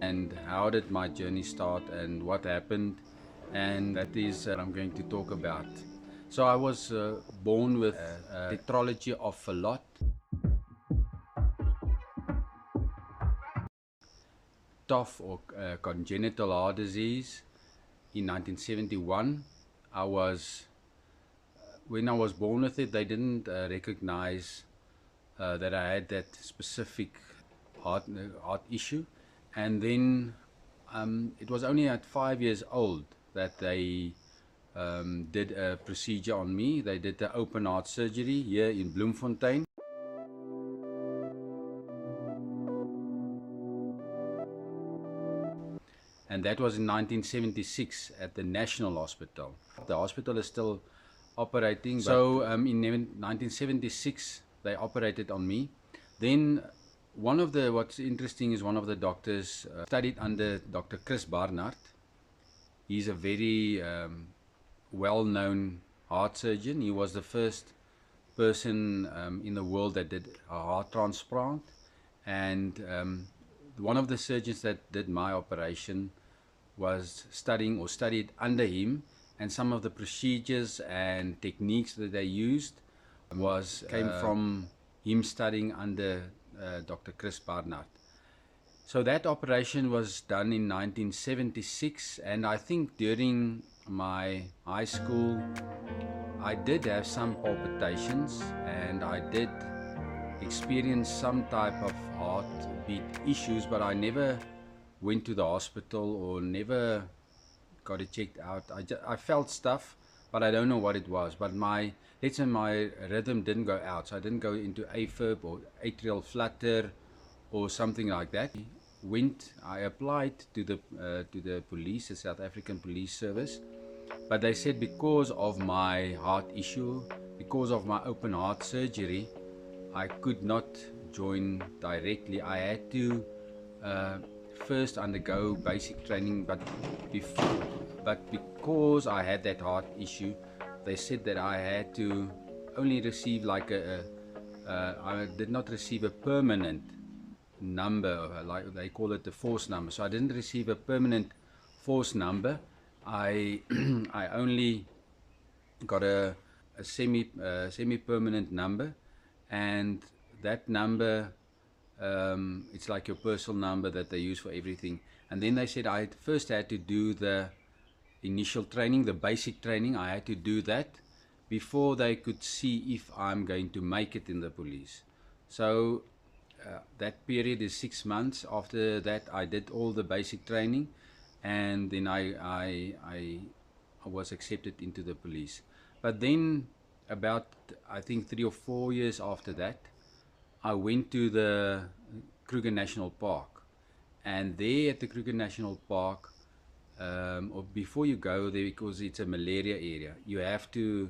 and how did my journey start and what happened, and that is what I'm going to talk about. So I was born with a Tetralogy of Fallot, TOF, or congenital heart disease, in 1971. When I was born with it, they didn't recognize that I had that specific heart issue, and then it was only at 5 years old that they did a procedure on me. They did the open heart surgery here in Bloemfontein. And that was in 1976 at the National Hospital. The hospital is still operating. So in 1976, they operated on me. Then what's interesting is one of the doctors studied under Dr. Chris Barnard. He's a very well-known heart surgeon. He was the first person in the world that did a heart transplant. And one of the surgeons that did my operation was studied under him, and some of the procedures and techniques that they used came from him studying under Dr. Chris Barnard. So that operation was done in 1976, and I think during my high school I did have some palpitations, and I did experience some type of heartbeat issues, but I never went to the hospital or never got it checked out. I felt stuff, but I don't know what it was. But let's say my rhythm didn't go out, so I didn't go into AFib or atrial flutter or something like that. I applied to the police, the South African Police Service, but they said because of my heart issue, because of my open heart surgery, I could not join directly. I had to first undergo basic training, but because I had that heart issue, they said that I had to only receive I did not receive a permanent number, like they call it the force number. So I didn't receive a permanent force number. I only got a semi-permanent number, and that number, it's like your personal number that they use for everything. And then they said I first had to do the initial training, the basic training. I had to do that before they could see if I'm going to make it in the police. So that period is 6 months. After that, I did all the basic training, and then I was accepted into the police. But then about, I think, 3 or 4 years after that, I went to the Kruger National Park, and there at the Kruger National Park, or before you go there, because it's a malaria area, you have to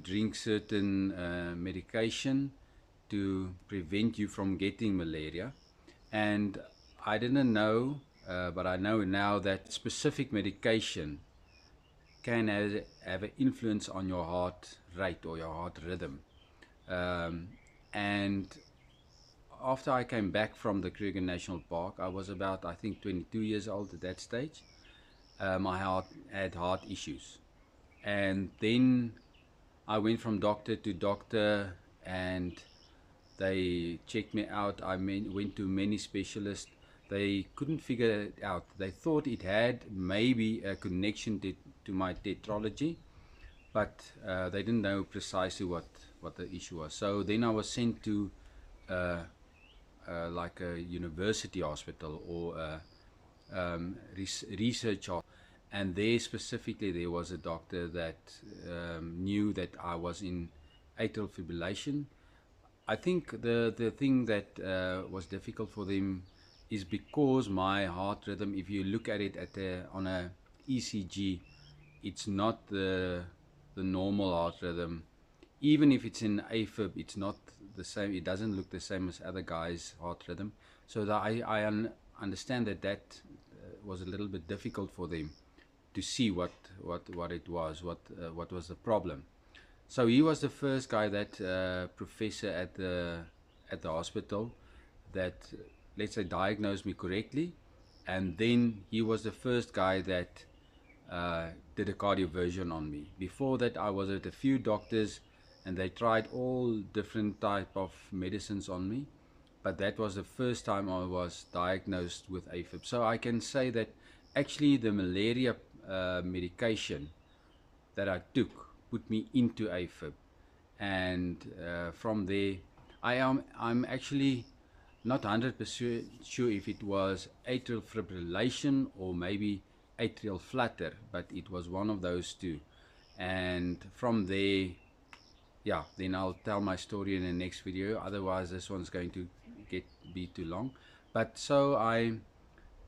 drink certain medication to prevent you from getting malaria. And I didn't know, but I know now that specific medication can have an influence on your heart rate or your heart rhythm. And after I came back from the Kruger National Park, I was about, I think, 22 years old at that stage. My heart had heart issues, and then I went from doctor to doctor, and they checked me out. I went to many specialists. They couldn't figure it out. They thought it had maybe a connection to my tetralogy, but they didn't know precisely what the issue was. So then I was sent to like a university hospital or a research hospital, and there specifically there was a doctor that knew that I was in atrial fibrillation. I think the thing that was difficult for them is because my heart rhythm, if you look at it on a ECG, it's not the normal heart rhythm. Even if it's in AFib, it's not the same. It doesn't look the same as other guys' heart rhythm. So that I understand that was a little bit difficult for them to see what it was, what was the problem. So he was the first guy, that professor at the hospital, that, let's say, diagnosed me correctly. and then he was the first guy that did a cardioversion on me. Before that, I was at a few doctors and they tried all different type of medicines on me, but that was the first time I was diagnosed with AFib. So I can say that actually the malaria medication that I took put me into AFib, and from there I'm actually not 100% sure if it was atrial fibrillation or maybe atrial flutter, but it was one of those two. And from there, yeah, then I'll tell my story in the next video, otherwise this one's going to be too long. But so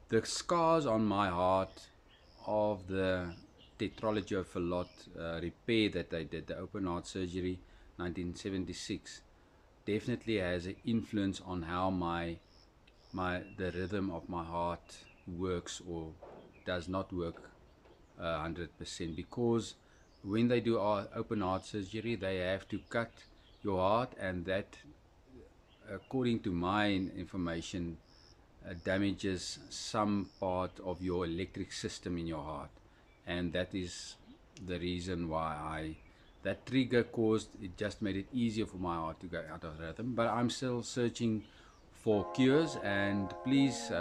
the scars on my heart of the Tetralogy of Fallot repair that I did, the open heart surgery 1976, definitely has an influence on how the rhythm of my heart works or does not work 100%, because when they do open heart surgery, they have to cut your heart, and that, according to my information, damages some part of your electric system in your heart, and that is the reason why that trigger caused it, just made it easier for my heart to go out of rhythm. But I'm still searching for cures, and please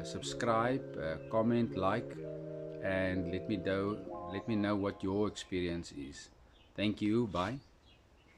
subscribe, comment, like, and let me know what your experience is. Thank you. Bye.